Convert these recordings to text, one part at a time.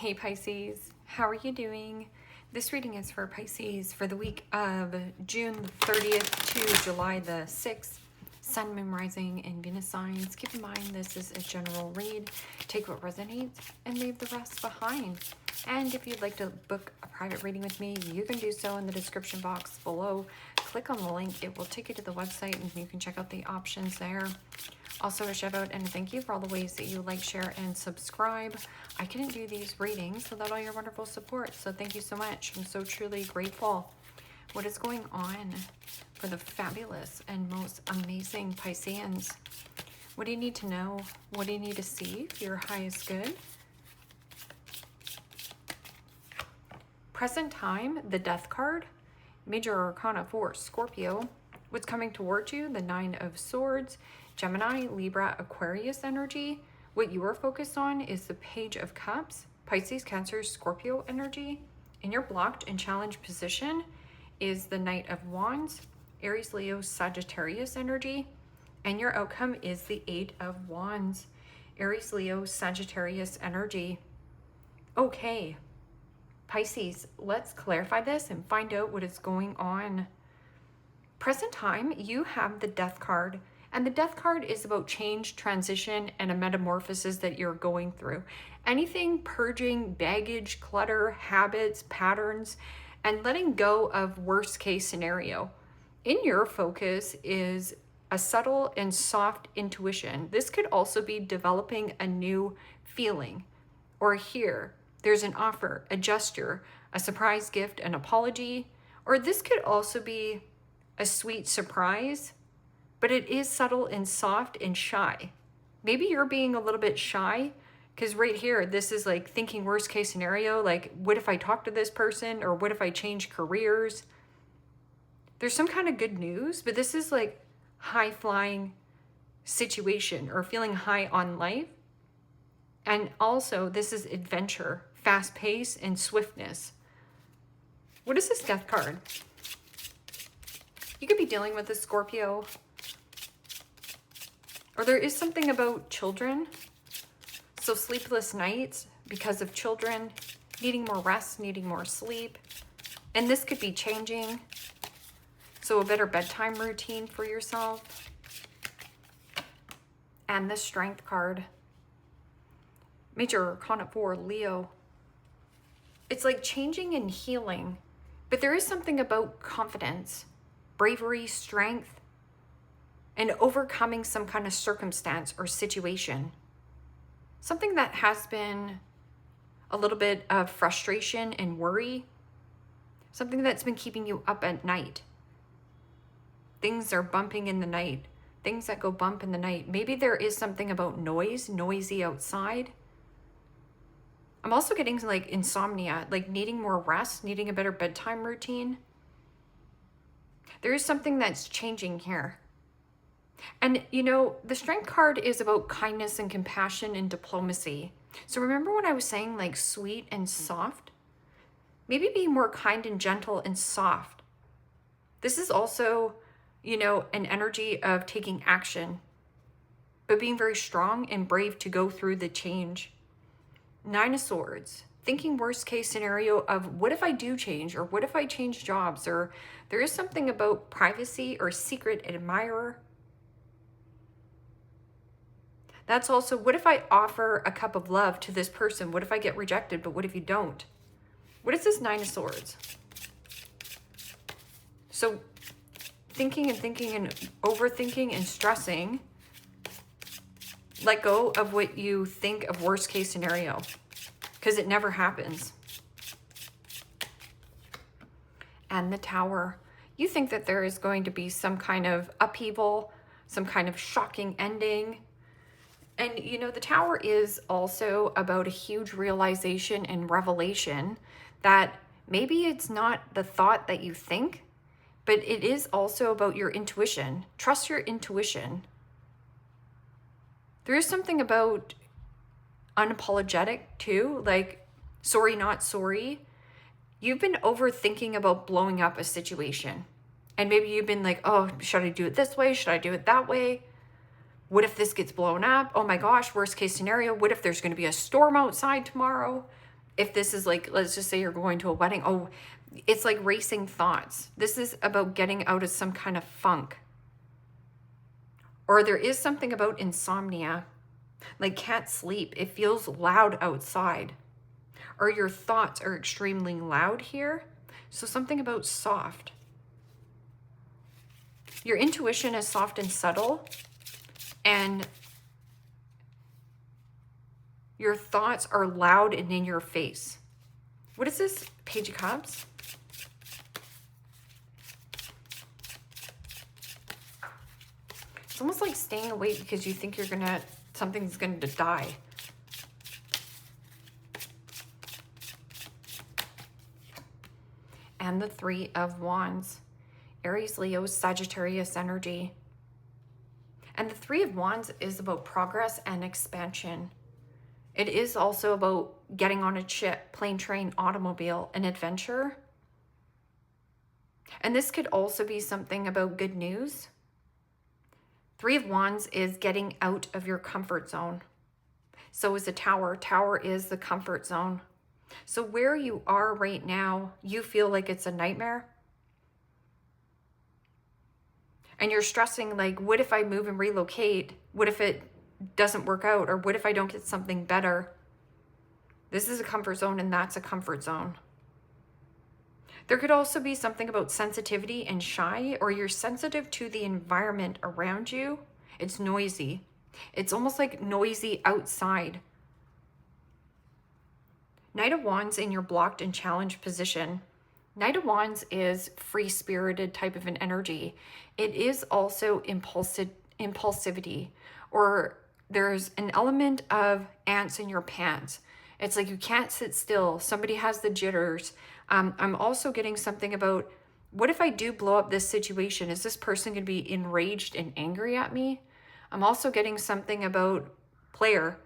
Hey Pisces, how are you doing? This reading is for Pisces for the week of June the 30th to July the 6th. Sun, Moon, Rising, and Venus signs. Keep in mind this is a general read. Take what resonates and leave the rest behind. And if you'd like to book a private reading with me, you can do so in the description box below. Click on the link. It will take you to the website and you can check out the options there. Also, a shout out and a thank you for all the ways that you like, share, and subscribe. I couldn't do these readings without all your wonderful support, so thank you so much. I'm so truly grateful. What is going on for the fabulous and most amazing Pisceans? What do you need to know? What do you need to see for your highest good? Present time, the Death card. Major Arcana for Scorpio. What's coming towards you? The Nine of Swords. Gemini, Libra, Aquarius energy. What you are focused on is the Page of Cups. Pisces, Cancer, Scorpio energy. In your blocked and challenged position is the Knight of Wands. Aries, Leo, Sagittarius energy. And your outcome is the Eight of Wands. Aries, Leo, Sagittarius energy. Okay, Pisces, let's clarify this and find out what is going on. Present time, you have the Death card. And the Death card is about change, transition, and a metamorphosis that you're going through. Anything purging, baggage, clutter, habits, patterns, and letting go of worst case scenario. In your focus is a subtle and soft intuition. This could also be developing a new feeling. Or here, there's an offer, a gesture, a surprise gift, an apology. Or this could also be a sweet surprise, but it is subtle and soft and shy. Maybe you're being a little bit shy because right here, this is like thinking worst case scenario, like what if I talk to this person or what if I change careers? There's some kind of good news, but this is like high flying situation or feeling high on life. And also this is adventure, fast pace and swiftness. What is this Death card? You could be dealing with a Scorpio, or there is something about children. So sleepless nights because of children, needing more rest, needing more sleep. And this could be changing. So a better bedtime routine for yourself. And the Strength card. Major Arcana for Leo. It's like changing and healing. But there is something about confidence, bravery, strength, and overcoming some kind of circumstance or situation. Something that has been a little bit of frustration and worry. Something that's been keeping you up at night. Things are bumping in the night. Things that go bump in the night. Maybe there is something about noise, noisy outside. I'm also getting like insomnia, like needing more rest, needing a better bedtime routine. There is something that's changing here. And you know, the Strength card is about kindness and compassion and diplomacy. So remember when I was saying like sweet and soft? Maybe be more kind and gentle and soft. This is also, you know, an energy of taking action, but being very strong and brave to go through the change. Nine of Swords, thinking worst case scenario of what if I do change, or what if I change jobs, or there is something about privacy or secret admirer. That's also, what if I offer a cup of love to this person? What if I get rejected, but what if you don't? What is this Nine of Swords? So thinking and overthinking and stressing. Let go of what you think of worst case scenario, because it never happens. And the Tower. You think that there is going to be some kind of upheaval, some kind of shocking ending. And you know, the Tower is also about a huge realization and revelation that maybe it's not the thought that you think, but it is also about your intuition. Trust your intuition. There is something about unapologetic too, like sorry, not sorry. You've been overthinking about blowing up a situation. And maybe you've been like, oh, should I do it this way? Should I do it that way? What if this gets blown up? Oh my gosh, worst case scenario. What if there's going to be a storm outside tomorrow? if this is like, let's just say you're going to a wedding, oh, it's like racing thoughts. This is about getting out of some kind of funk. Or there is something about insomnia, like can't sleep. It feels loud outside. Or your thoughts are extremely loud here. So something about soft. Your intuition is soft and subtle, and your thoughts are loud and in your face. What is this? Page of Cups? It's almost like staying awake because you think you're gonna, something's going to die. And the Three of Wands. Aries, Leo, Sagittarius energy. And the Three of Wands is about progress and expansion. It is also about getting on a ship, plane, train, automobile, an adventure. And this could also be something about good news. Three of Wands is getting out of your comfort zone. So is a Tower. Tower is the comfort zone. So where you are right now, you feel like it's a nightmare. And you're stressing like, what if I move and relocate? What if it doesn't work out? Or what if I don't get something better? This is a comfort zone and that's a comfort zone. There could also be something about sensitivity and shy, or you're sensitive to the environment around you. It's noisy. It's almost like noisy outside. Knight of Wands in your blocked and challenged position. Knight of Wands is free-spirited type of an energy. It is also impulsivity, or there's an element of ants in your pants. It's like you can't sit still. Somebody has the jitters. I'm also getting something about, what if I do blow up this situation? Is this person going to be enraged and angry at me? I'm also getting something about player,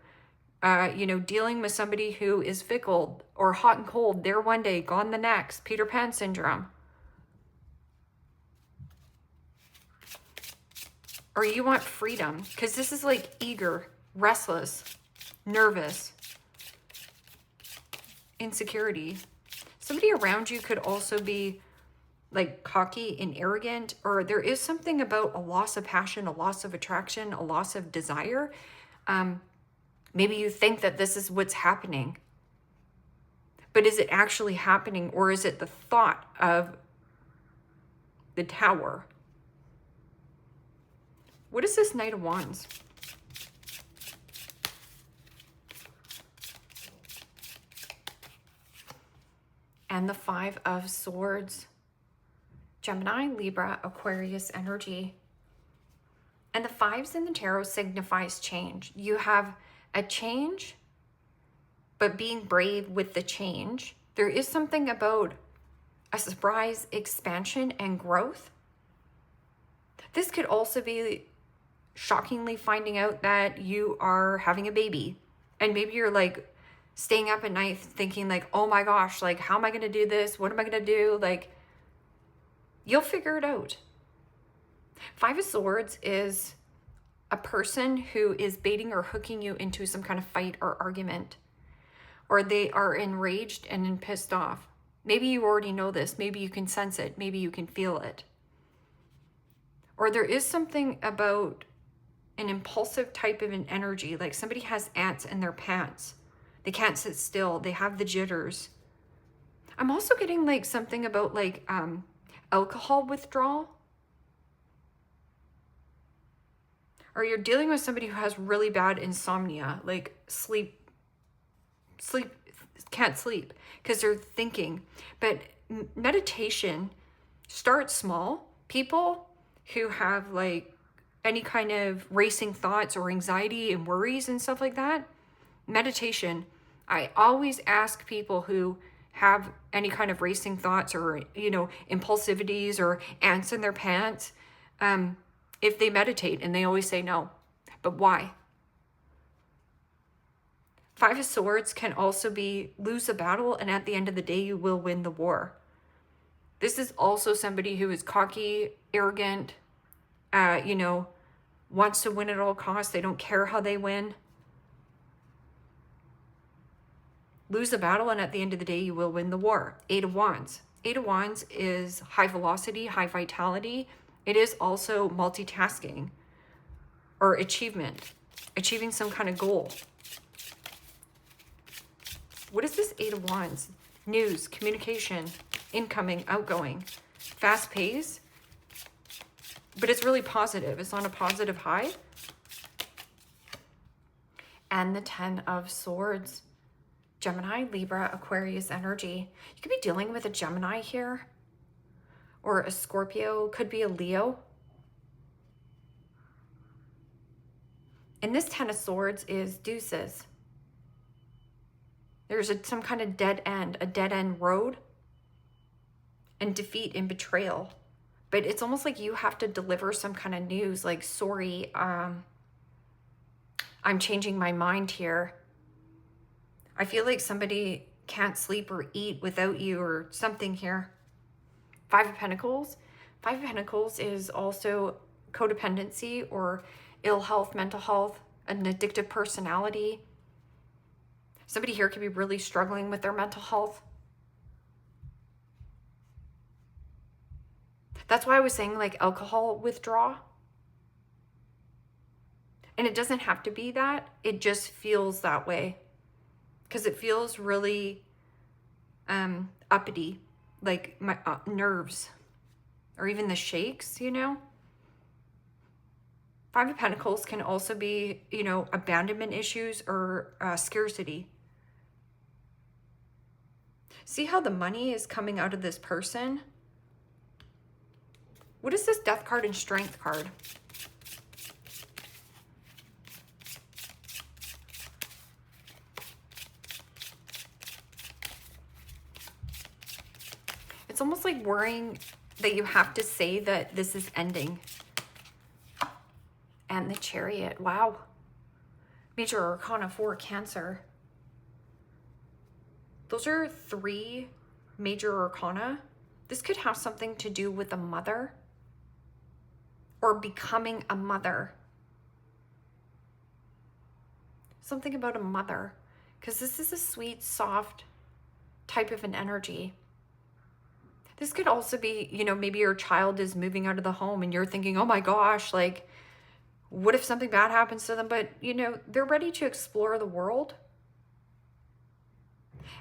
dealing with somebody who is fickle or hot and cold. There one day, gone the next. Peter Pan syndrome. Or you want freedom, because this is like eager, restless, nervous, insecurity. Somebody around you could also be like cocky and arrogant, or there is something about a loss of passion, a loss of attraction, a loss of desire. Maybe you think that this is what's happening, but is it actually happening, or is it the thought of the Tower? What is this Knight of Wands? And the Five of Swords. Gemini, Libra, Aquarius energy. And the fives in the tarot signifies change. You have a change, but being brave with the change. There is something about a surprise expansion and growth. This could also be shockingly finding out that you are having a baby. And maybe you're like staying up at night thinking like, oh my gosh, like, how am I going to do this? What am I going to do? Like, you'll figure it out. Five of Swords is a person who is baiting or hooking you into some kind of fight or argument, or they are enraged and pissed off. Maybe you already know this. Maybe you can sense it. Maybe you can feel it. Or there is something about an impulsive type of an energy, like somebody has ants in their pants. They can't sit still. They have the jitters. I'm also getting like something about like alcohol withdrawal. Or you're dealing with somebody who has really bad insomnia, like can't sleep because they're thinking. But meditation starts small. People who have like any kind of racing thoughts or anxiety and worries and stuff like that, meditation. I always ask people who have any kind of racing thoughts or, impulsivities or ants in their pants, if they meditate, and they always say no. But why? Five of Swords can also be lose a battle, and at the end of the day, you will win the war. This is also somebody who is cocky, arrogant, wants to win at all costs. They don't care how they win. lose a battle, and at the end of the day, you will win the war. Eight of Wands. Eight of Wands is high velocity, high vitality. It is also multitasking or achievement, achieving some kind of goal. What is this Eight of Wands? News, communication, incoming, outgoing, fast pace, but it's really positive. It's on a positive high. And the Ten of Swords. Gemini, Libra, Aquarius energy. You could be dealing with a Gemini here, or a Scorpio, could be a Leo. And this Ten of Swords is deuces. There's some kind of dead end, a dead end road, and defeat and betrayal. But it's almost like you have to deliver some kind of news, like, sorry, I'm changing my mind here. I feel like somebody can't sleep or eat without you or something here. Five of Pentacles. Five of Pentacles is also codependency or ill health, mental health, an addictive personality. Somebody here could be really struggling with their mental health. That's why I was saying, like, alcohol withdrawal. And it doesn't have to be that. It just feels that way. Because it feels really uppity, like my nerves, or even the shakes, you know? Five of Pentacles can also be, you know, abandonment issues or scarcity. See how the money is coming out of this person? What is this Death card and Strength card? It's almost like worrying that you have to say that this is ending. And the Chariot. Wow. Major Arcana 4, Cancer. Those are 3 major arcana. This could have something to do with a mother or becoming a mother. Something about a mother, because this is a sweet, soft type of an energy. This could also be, you know, maybe your child is moving out of the home and you're thinking, oh my gosh, like, what if something bad happens to them? But, you know, they're ready to explore the world.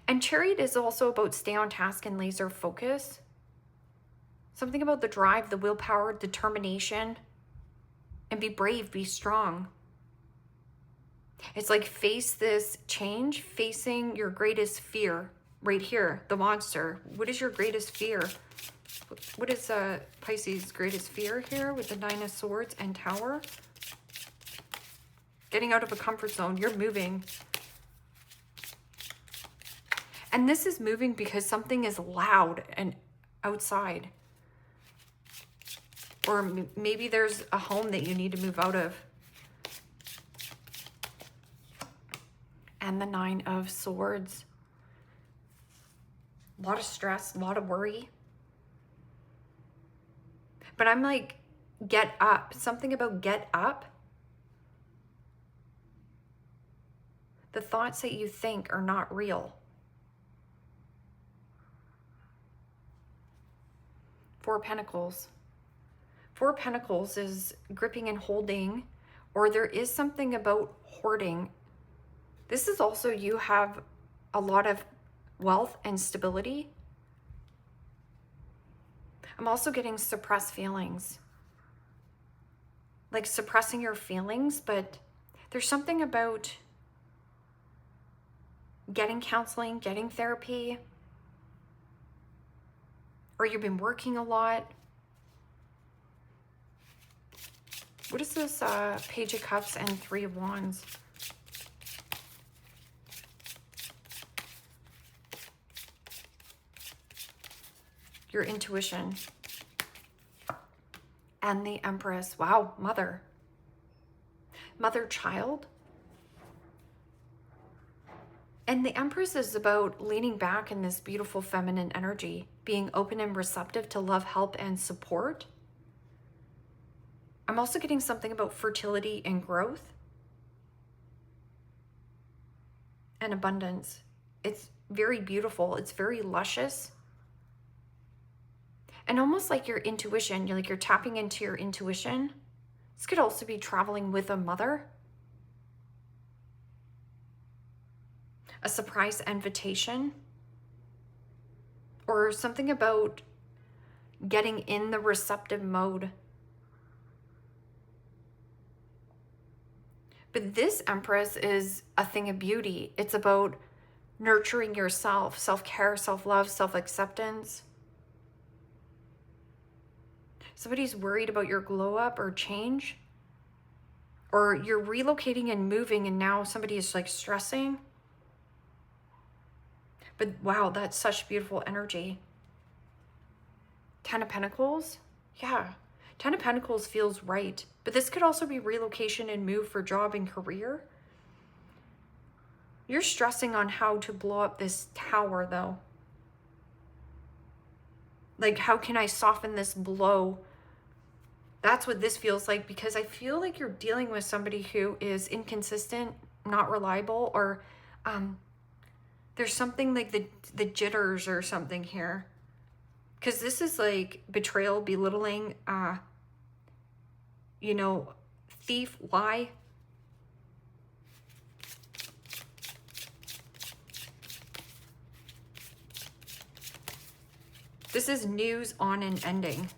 And Chariot is also about stay on task and laser focus. Something about the drive, the willpower, determination, and be brave, be strong. It's like face this change, facing your greatest fear. Right here, the monster. What is your greatest fear? What is Pisces' greatest fear here with the Nine of Swords and Tower? Getting out of a comfort zone. You're moving. And this is moving because something is loud and outside. Or maybe there's a home that you need to move out of. And the Nine of Swords. A lot of stress, a lot of worry. But I'm like, get up. Something about get up. The thoughts that you think are not real. Four of Pentacles. Four of Pentacles is gripping and holding, or there is something about hoarding. This is also, you have a lot of wealth and stability. I'm also getting suppressed feelings. Like suppressing your feelings, but there's something about getting counseling, getting therapy, or you've been working a lot. What is this Page of Cups and Three of Wands? Your intuition. And the Empress. Wow, mother. Mother-child. And the Empress is about leaning back in this beautiful feminine energy, being open and receptive to love, help, and support. I'm also getting something about fertility and growth. And abundance. It's very beautiful. It's very luscious. And almost like your intuition, you're tapping into your intuition. This could also be traveling with a mother. A surprise invitation. Or something about getting in the receptive mode. But this Empress is a thing of beauty. It's about nurturing yourself, self-care, self-love, self-acceptance. Somebody's worried about your glow up or change. Or you're relocating and moving and now somebody is like stressing. But wow, that's such beautiful energy. 10 of Pentacles. Yeah. 10 of Pentacles feels right. But this could also be relocation and move for job and career. You're stressing on how to blow up this tower though. Like, how can I soften this blow? That's what this feels like, because I feel like you're dealing with somebody who is inconsistent, not reliable, or there's something like the jitters or something here. Because this is like betrayal, belittling, you know, thief, lie. This is news on an ending.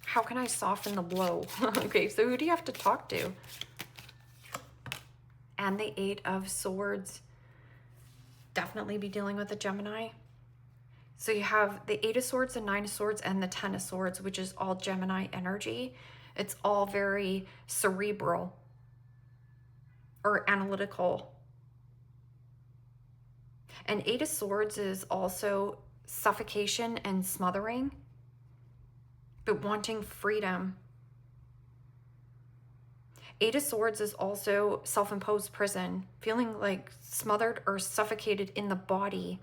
How can I soften the blow? Okay, so who do you have to talk to? And the 8 of Swords. Definitely be dealing with a Gemini. So you have the 8 of Swords, the 9 of Swords, and the 10 of Swords, which is all Gemini energy. It's all very cerebral or analytical. And 8 of Swords is also suffocation and smothering, but wanting freedom. 8 of Swords is also self-imposed prison, feeling like smothered or suffocated in the body.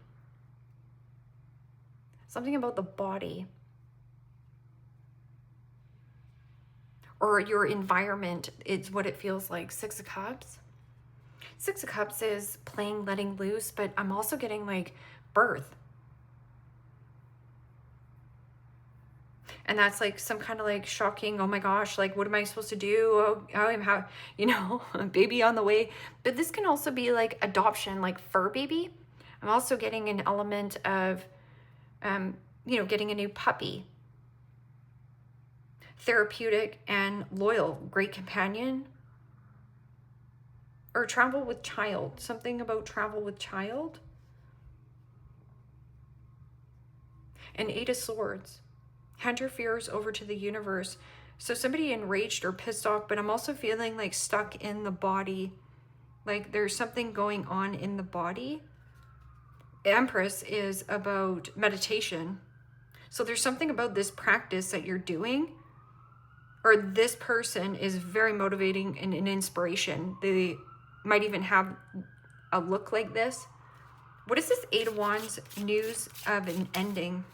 Something about the body. Or your environment is what it feels like. 6 of Cups. 6 of Cups is playing, letting loose, but I'm also getting like birth. And that's like some kind of like shocking, oh my gosh, like what am I supposed to do? Oh, I'm how, you know, a baby on the way. But this can also be like adoption, like fur baby. I'm also getting an element of, you know, getting a new puppy. Therapeutic and loyal, great companion. Or travel with child, something about travel with child. And 8 of Swords. Hand your fears over to the universe. So somebody enraged or pissed off, but I'm also feeling like stuck in the body. Like there's something going on in the body. Empress is about meditation. So there's something about this practice that you're doing, or this person is very motivating and an inspiration. They might even have a look like this. What is this 8 of Wands? News of an ending.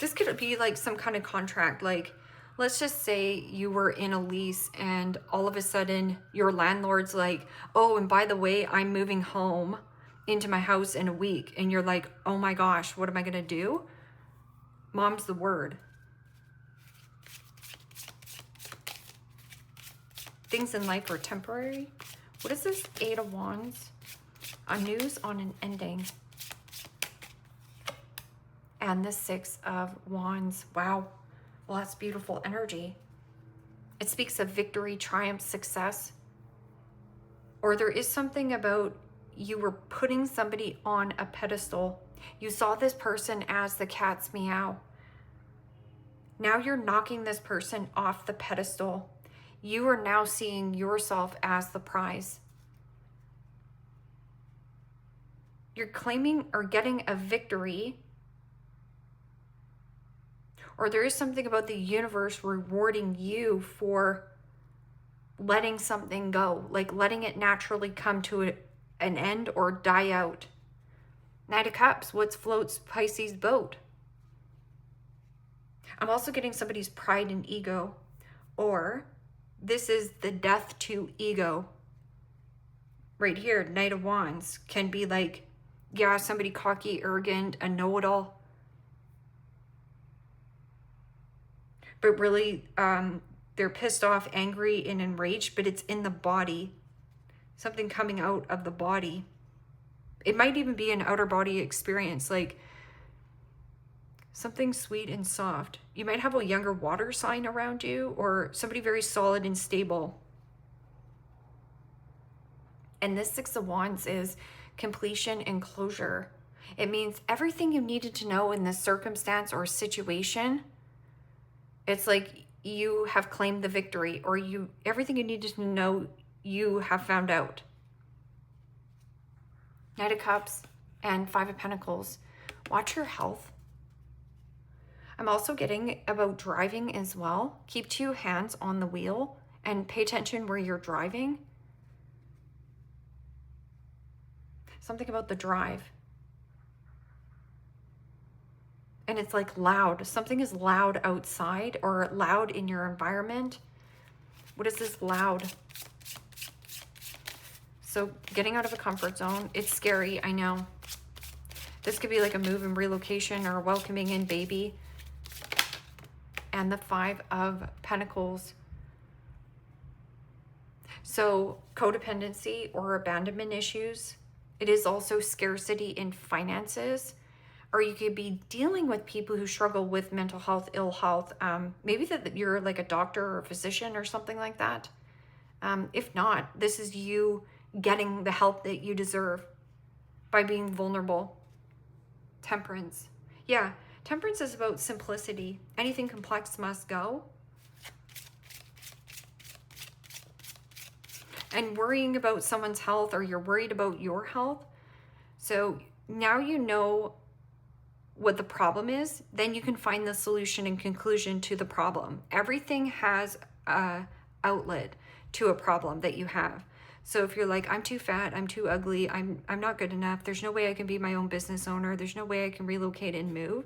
This could be like some kind of contract. Like, let's just say you were in a lease and all of a sudden your landlord's like, oh, and by the way, I'm moving home into my house in a week. And you're like, oh my gosh, what am I gonna do? Mom's the word. Things in life are temporary. What is this 8 of Wands? A news on an ending. And the 6 of Wands. Wow. Well, that's beautiful energy. It speaks of victory, triumph, success. Or there is something about you were putting somebody on a pedestal. You saw this person as the cat's meow. Now you're knocking this person off the pedestal. You are now seeing yourself as the prize. You're claiming or getting a victory. Or there is something about the universe rewarding you for letting something go, like letting it naturally come to an end or die out. Knight of Cups, what floats Pisces' boat? I'm also getting somebody's pride and ego, or this is the death to ego. Right here, Knight of Wands can be like, yeah, somebody cocky, arrogant, a know-it-all. But really, they're pissed off, angry, and enraged, but it's in the body. Something coming out of the body. It might even be an outer body experience, like something sweet and soft. You might have a younger water sign around you, or somebody very solid and stable. And this Six of Wands is completion and closure. It means everything you needed to know in this circumstance or situation. It's like you have claimed the victory, or everything you needed to know, you have found out. Knight of Cups and Five of Pentacles. Watch your health. I'm also getting about driving as well. Keep 2 hands on the wheel and pay attention where you're driving. Something about the drive. And it's like loud. Something is loud outside or loud in your environment. What is this loud? So getting out of a comfort zone. It's scary, I know. This could be like a move and relocation or a welcoming in baby. And the Five of Pentacles. So codependency or abandonment issues. It is also scarcity in finances. Or you could be dealing with people who struggle with mental health, ill health. Maybe that you're like a doctor or a physician or something like that. If not, this is you getting the help that you deserve by being vulnerable. Temperance. Yeah, temperance is about simplicity. Anything complex must go. And worrying about someone's health, or you're worried about your health. So now you know what the problem is, then you can find the solution and conclusion to the problem. Everything has an outlet to a problem that you have. So if you're like, I'm too fat, I'm too ugly, I'm not good enough, there's no way I can be my own business owner, there's no way I can relocate and move.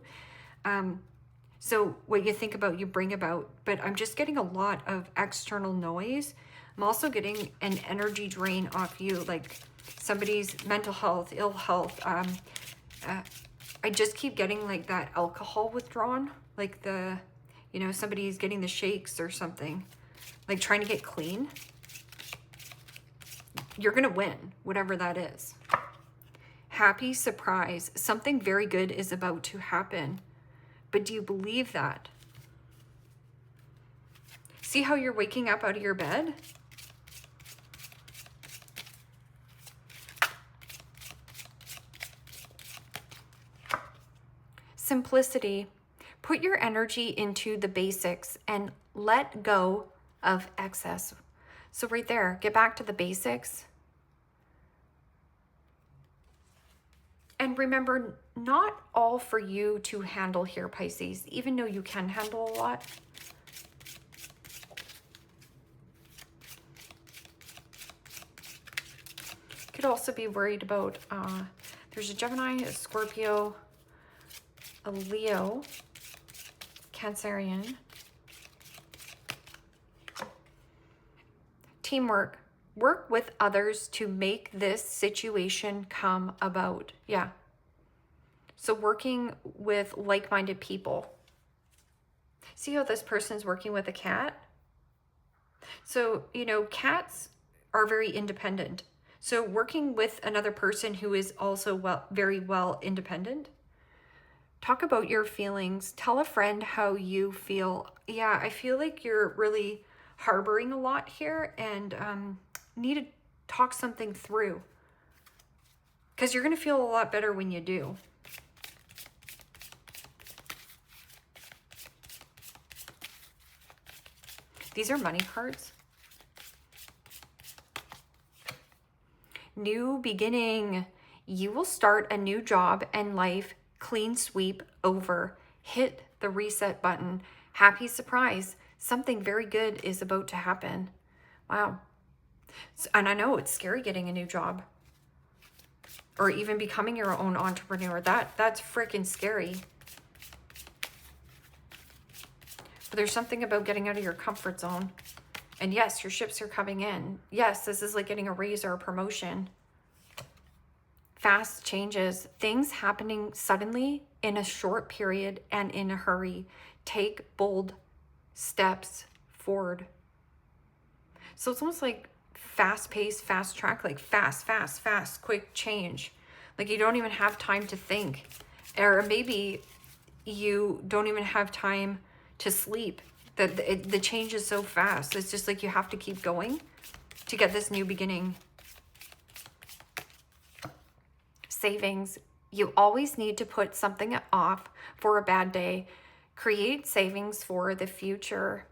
So what you think about, you bring about. But I'm just getting a lot of external noise. I'm also getting an energy drain off you, like somebody's mental health, ill health. I just keep getting like that alcohol withdrawn, like somebody's getting the shakes or something, like trying to get clean. You're going to win, whatever that is. Happy surprise. Something very good is about to happen. But do you believe that? See how you're waking up out of your bed? Simplicity. Put your energy into the basics and let go of excess. So right there, get back to the basics. And remember, not all for you to handle here, Pisces, even though you can handle a lot. Could also be worried about, there's a Gemini, a Scorpio, a Leo, Cancerian. Teamwork. Work with others to make this situation come about. Yeah. So working with like-minded people. See how this person's working with a cat? So, cats are very independent. So working with another person who is also very well independent. Talk about your feelings. Tell a friend how you feel. Yeah, I feel like you're really harboring a lot here and need to talk something through. Because you're going to feel a lot better when you do. These are money cards. New beginning. You will start a new job and life. Clean sweep over. Hit the reset button. Happy surprise. Something very good is about to happen. Wow. And I know it's scary getting a new job. Or even becoming your own entrepreneur. That's freaking scary. But there's something about getting out of your comfort zone. And yes, your ships are coming in. Yes, this is like getting a raise or a promotion. Fast changes, things happening suddenly in a short period and in a hurry. Take bold steps forward. So it's almost like fast pace, fast track, like fast, quick change. Like you don't even have time to think. Or maybe you don't even have time to sleep. The change is so fast. It's just like you have to keep going to get this new beginning. Savings. You always need to put something off for a bad day. Create savings for the future.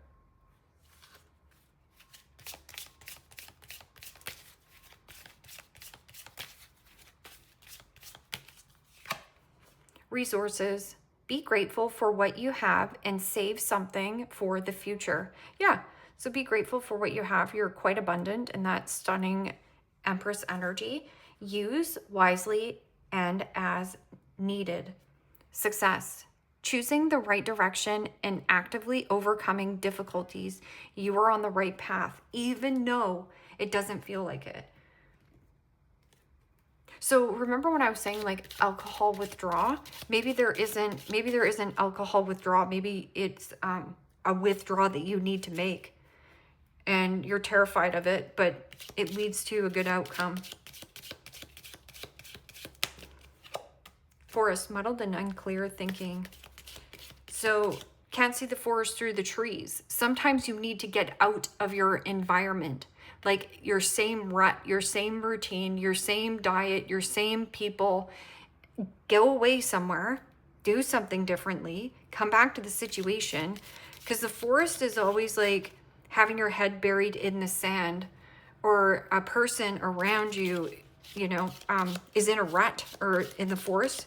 Resources. Be grateful for what you have and save something for the future. Yeah, so be grateful for what you have. You're quite abundant in that stunning Empress energy. Use wisely and as needed. Success. Choosing the right direction and actively overcoming difficulties. You are on the right path, even though it doesn't feel like it. So remember when I was saying like alcohol withdrawal? Maybe there isn't alcohol withdrawal. Maybe it's a withdrawal that you need to make. And you're terrified of it, but it leads to a good outcome. Forest, muddled and unclear thinking. So can't see the forest through the trees. Sometimes you need to get out of your environment. Like your same rut, your same routine, your same diet, your same people. Go away somewhere, do something differently, come back to the situation. Because the forest is always like having your head buried in the sand, or a person around you, you know, is in a rut or in the forest.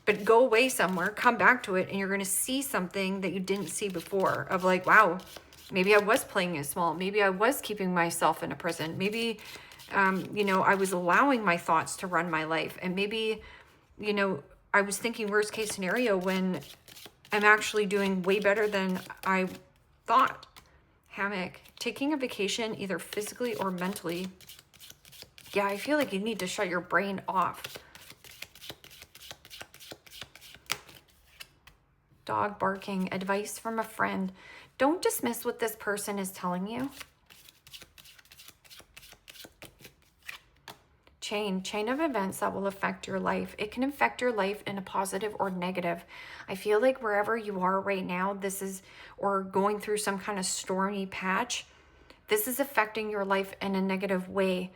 But go away somewhere, come back to it, and you're going to see something that you didn't see before of like, wow, maybe I was playing it small. Maybe I was keeping myself in a prison. Maybe, you know, I was allowing my thoughts to run my life. And maybe, you know, I was thinking worst case scenario when I'm actually doing way better than I thought. Hammock. Taking a vacation, either physically or mentally. Yeah, I feel like you need to shut your brain off. Dog barking. Advice from a friend. Don't dismiss what this person is telling you. Chain of events that will affect your life. It can affect your life in a positive or negative. I feel like wherever you are right now, this is, or going through some kind of stormy patch, this is affecting your life in a negative way.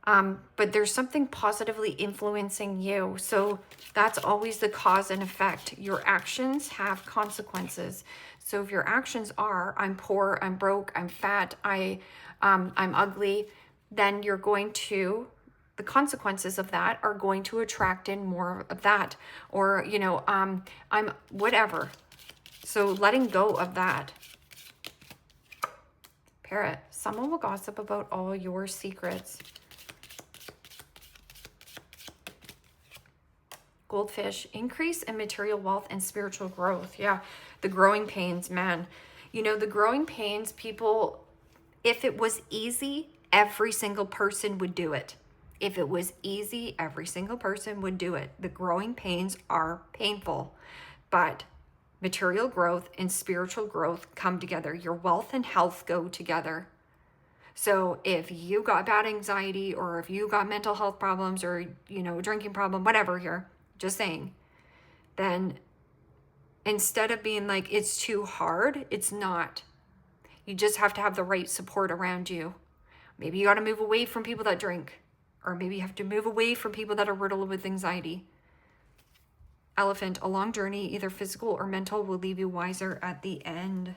But there's something positively influencing you. So that's always the cause and effect. Your actions have consequences. So if your actions are, I'm poor, I'm broke, I'm fat, I'm ugly, then you're going to, the consequences of that are going to attract in more of that. Or, you know, I'm whatever. So letting go of that. Parrot, someone will gossip about all your secrets. Goldfish, increase in material wealth and spiritual growth. Yeah, the growing pains, man. You know, the growing pains, people, if it was easy, every single person would do it. If it was easy, every single person would do it. The growing pains are painful, but material growth and spiritual growth come together. Your wealth and health go together. So if you got bad anxiety, or if you got mental health problems, or, you know, drinking problem, whatever here, just saying, then instead of being like, it's too hard, it's not. You just have to have the right support around you. Maybe you got to move away from people that drink, or maybe you have to move away from people that are riddled with anxiety. Elephant, a long journey, either physical or mental, will leave you wiser at the end.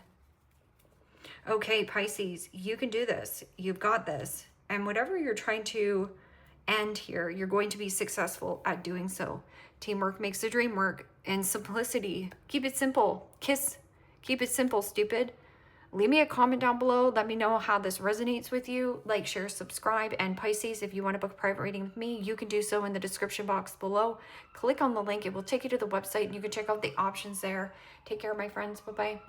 Okay, Pisces, you can do this. You've got this. And whatever you're trying to end here, you're going to be successful at doing so. Teamwork makes the dream work. And simplicity. Keep it simple. Kiss. Keep it simple, stupid. Leave me a comment down below. Let me know how this resonates with you. Like, share, subscribe. And Pisces, if you want to book a private reading with me, you can do so in the description box below. Click on the link. It will take you to the website, and you can check out the options there. Take care, my friends. Bye-bye.